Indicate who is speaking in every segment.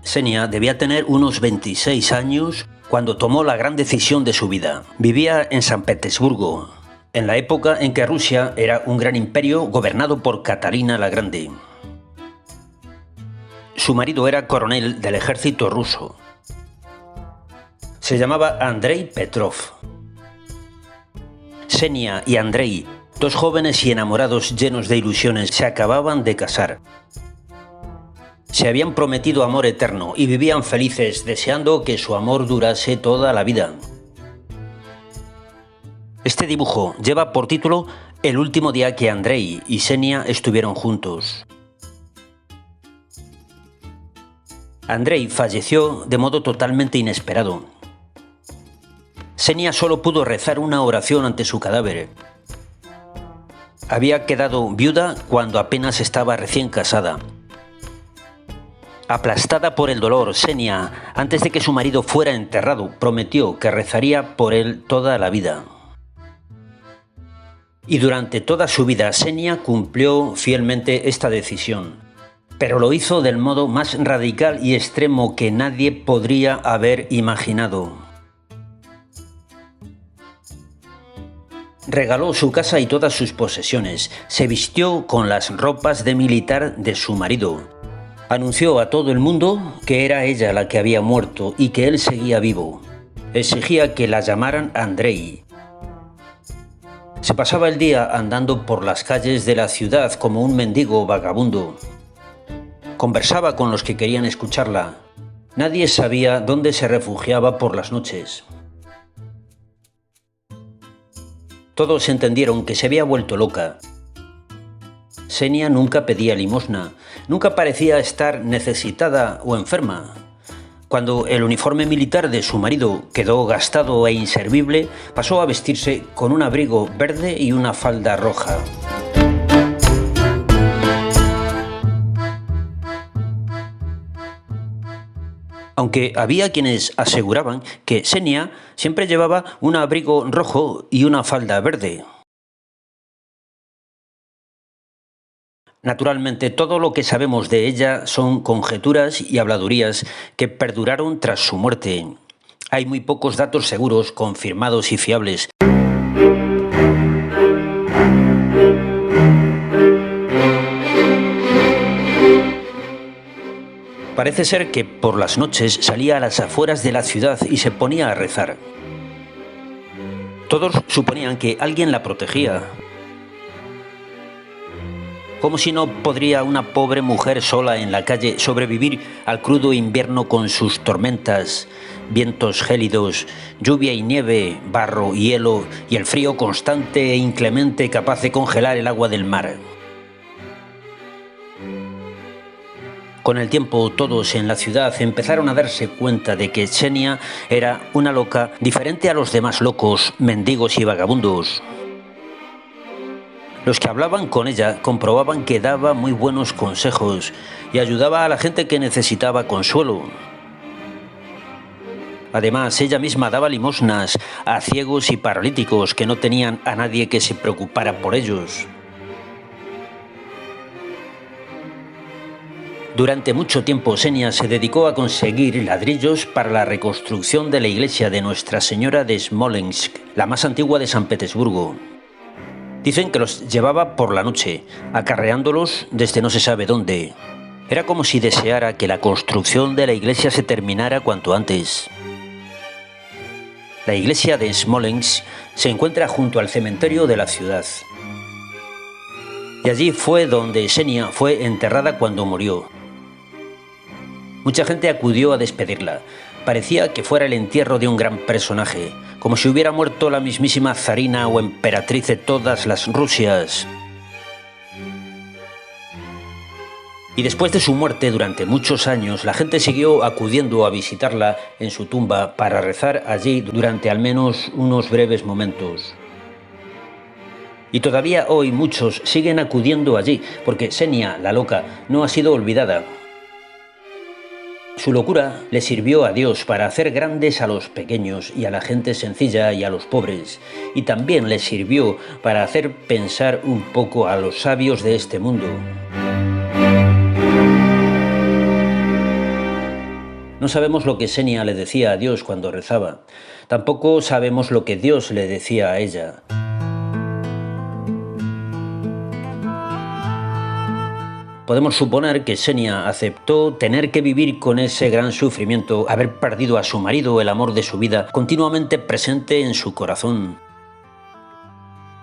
Speaker 1: Xenia debía tener unos 26 años cuando tomó la gran decisión de su vida. Vivía en San Petersburgo, en la época en que Rusia era un gran imperio gobernado por Catalina la Grande. Su marido era coronel del ejército ruso. Se llamaba Andrei Petrov. Xenia y Andrei, dos jóvenes y enamorados llenos de ilusiones, se acababan de casar. Se habían prometido amor eterno y vivían felices, deseando que su amor durase toda la vida. Este dibujo lleva por título El último día que Andrei y Xenia estuvieron juntos. Andrei falleció de modo totalmente inesperado. Xenia solo pudo rezar una oración ante su cadáver. Había quedado viuda cuando apenas estaba recién casada. Aplastada por el dolor, Xenia, antes de que su marido fuera enterrado, prometió que rezaría por él toda la vida. Y durante toda su vida, Xenia cumplió fielmente esta decisión, pero lo hizo del modo más radical y extremo que nadie podría haber imaginado. Regaló su casa y todas sus posesiones, se vistió con las ropas de militar de su marido. Anunció a todo el mundo que era ella la que había muerto y que él seguía vivo. Exigía que la llamaran Andrei. Se pasaba el día andando por las calles de la ciudad como un mendigo vagabundo. Conversaba con los que querían escucharla. Nadie sabía dónde se refugiaba por las noches. Todos entendieron que se había vuelto loca. Xenia nunca pedía limosna, nunca parecía estar necesitada o enferma. Cuando el uniforme militar de su marido quedó gastado e inservible, pasó a vestirse con un abrigo verde y una falda roja. Aunque había quienes aseguraban que Xenia siempre llevaba un abrigo rojo y una falda verde. Naturalmente, todo lo que sabemos de ella son conjeturas y habladurías que perduraron tras su muerte. Hay muy pocos datos seguros, confirmados y fiables. Parece ser que por las noches salía a las afueras de la ciudad y se ponía a rezar. Todos suponían que alguien la protegía. ¿Cómo si no podría una pobre mujer sola en la calle sobrevivir al crudo invierno con sus tormentas, vientos gélidos, lluvia y nieve, barro, hielo y el frío constante e inclemente capaz de congelar el agua del mar? Con el tiempo, todos en la ciudad empezaron a darse cuenta de que Xenia era una loca diferente a los demás locos, mendigos y vagabundos. Los que hablaban con ella comprobaban que daba muy buenos consejos y ayudaba a la gente que necesitaba consuelo. Además, ella misma daba limosnas a ciegos y paralíticos que no tenían a nadie que se preocupara por ellos. Durante mucho tiempo, Xenia se dedicó a conseguir ladrillos para la reconstrucción de la iglesia de Nuestra Señora de Smolensk, la más antigua de San Petersburgo. Dicen que los llevaba por la noche, acarreándolos desde no se sabe dónde. Era como si deseara que la construcción de la iglesia se terminara cuanto antes. La iglesia de Smolensk se encuentra junto al cementerio de la ciudad. Y allí fue donde Xenia fue enterrada cuando murió. Mucha gente acudió a despedirla. Parecía que fuera el entierro de un gran personaje, como si hubiera muerto la mismísima zarina o emperatriz de todas las Rusias. Y después de su muerte, durante muchos años, la gente siguió acudiendo a visitarla en su tumba para rezar allí durante al menos unos breves momentos. Y todavía hoy muchos siguen acudiendo allí, porque Xenia, la loca, no ha sido olvidada. Su locura le sirvió a Dios para hacer grandes a los pequeños y a la gente sencilla y a los pobres, y también le sirvió para hacer pensar un poco a los sabios de este mundo. No sabemos lo que Xenia le decía a Dios cuando rezaba. Tampoco sabemos lo que Dios le decía a ella. Podemos suponer que Xenia aceptó tener que vivir con ese gran sufrimiento, haber perdido a su marido, el amor de su vida, continuamente presente en su corazón.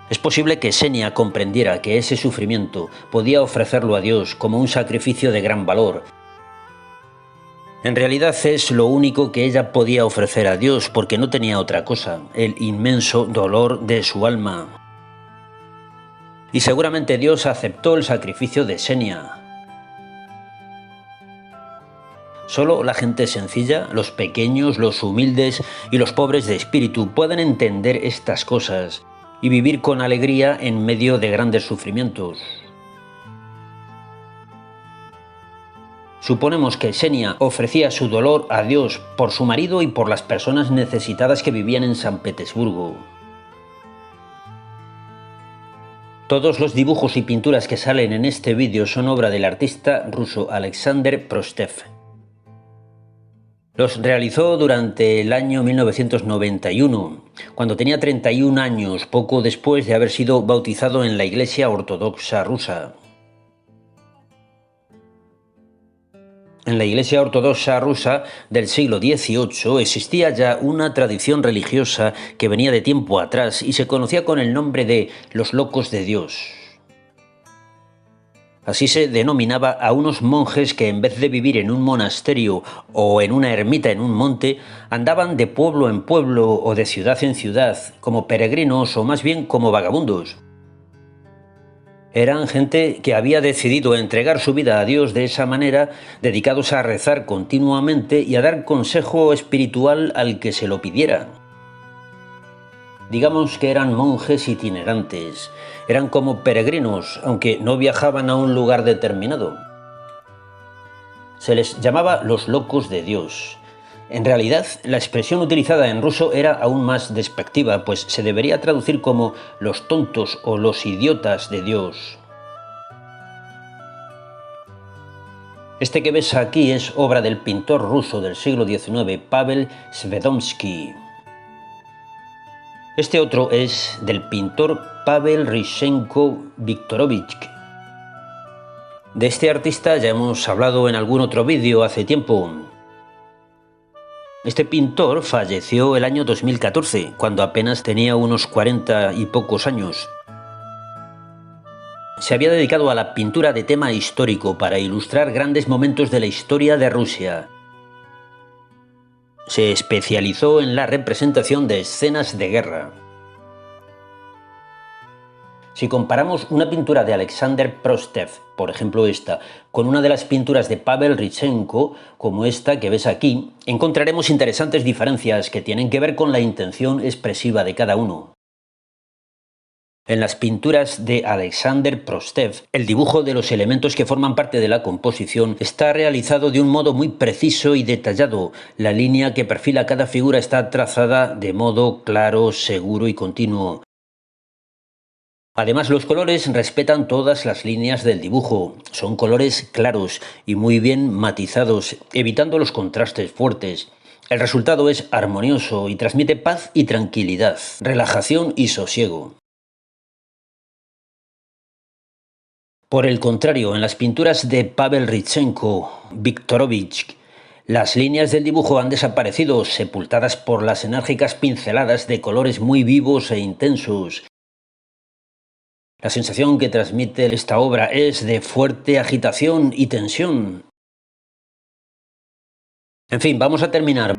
Speaker 1: Es posible que Xenia comprendiera que ese sufrimiento podía ofrecerlo a Dios como un sacrificio de gran valor. En realidad es lo único que ella podía ofrecer a Dios porque no tenía otra cosa, el inmenso dolor de su alma. Y seguramente Dios aceptó el sacrificio de Xenia. Solo la gente sencilla, los pequeños, los humildes y los pobres de espíritu pueden entender estas cosas y vivir con alegría en medio de grandes sufrimientos. Suponemos que Xenia ofrecía su dolor a Dios por su marido y por las personas necesitadas que vivían en San Petersburgo. Todos los dibujos y pinturas que salen en este vídeo son obra del artista ruso Alexander Prostev. Los realizó durante el año 1991, cuando tenía 31 años, poco después de haber sido bautizado en la Iglesia Ortodoxa rusa. En la Iglesia Ortodoxa rusa del siglo XVIII existía ya una tradición religiosa que venía de tiempo atrás y se conocía con el nombre de los locos de Dios. Así se denominaba a unos monjes que en vez de vivir en un monasterio o en una ermita en un monte, andaban de pueblo en pueblo o de ciudad en ciudad, como peregrinos o más bien como vagabundos. Eran gente que había decidido entregar su vida a Dios de esa manera, dedicados a rezar continuamente y a dar consejo espiritual al que se lo pidiera. Digamos que eran monjes itinerantes, eran como peregrinos, aunque no viajaban a un lugar determinado. Se les llamaba los locos de Dios. En realidad, la expresión utilizada en ruso era aún más despectiva, pues se debería traducir como los tontos o los idiotas de Dios. Este que ves aquí es obra del pintor ruso del siglo XIX, Pavel Svedomsky. Este otro es del pintor Pavel Rishenko-Viktorovich. De este artista ya hemos hablado en algún otro vídeo hace tiempo. Este pintor falleció el año 2014, cuando apenas tenía unos 40 y pocos años. Se había dedicado a la pintura de tema histórico para ilustrar grandes momentos de la historia de Rusia. Se especializó en la representación de escenas de guerra. Si comparamos una pintura de Alexander Prostev, por ejemplo esta, con una de las pinturas de Pavel Rishenko, como esta que ves aquí, encontraremos interesantes diferencias que tienen que ver con la intención expresiva de cada uno. En las pinturas de Alexander Prostev, el dibujo de los elementos que forman parte de la composición está realizado de un modo muy preciso y detallado. La línea que perfila cada figura está trazada de modo claro, seguro y continuo. Además, los colores respetan todas las líneas del dibujo. Son colores claros y muy bien matizados, evitando los contrastes fuertes. El resultado es armonioso y transmite paz y tranquilidad, relajación y sosiego. Por el contrario, en las pinturas de Pavel Rishenko-Viktorovich, las líneas del dibujo han desaparecido, sepultadas por las enérgicas pinceladas de colores muy vivos e intensos. La sensación que transmite esta obra es de fuerte agitación y tensión. En fin, vamos a terminar.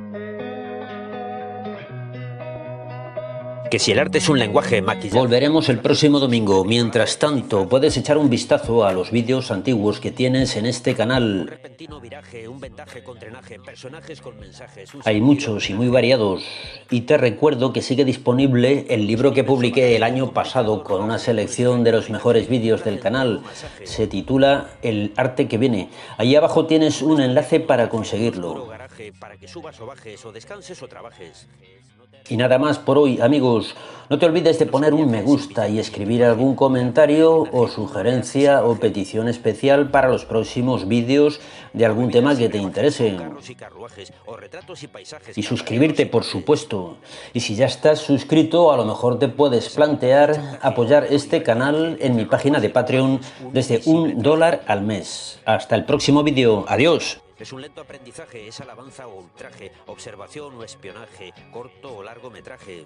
Speaker 1: Que si el arte es un lenguaje maquillado. Volveremos el próximo domingo. Mientras tanto, puedes echar un vistazo a los vídeos antiguos que tienes en este canal. Hay muchos y muy variados. Y te recuerdo que sigue disponible el libro que publiqué el año pasado con una selección de los mejores vídeos del canal. Se titula El arte que viene. Ahí abajo tienes un enlace para conseguirlo. Para que subas o bajes o descanses o trabajes. Y nada más por hoy, amigos. No te olvides de poner un me gusta y escribir algún comentario o sugerencia o petición especial para los próximos vídeos de algún tema que te interese. Y suscribirte, por supuesto. Y si ya estás suscrito, a lo mejor te puedes plantear apoyar este canal en mi página de Patreon desde $1 al mes. Hasta el próximo vídeo. Adiós. Es un lento aprendizaje, es alabanza o ultraje, observación o espionaje, corto o largometraje.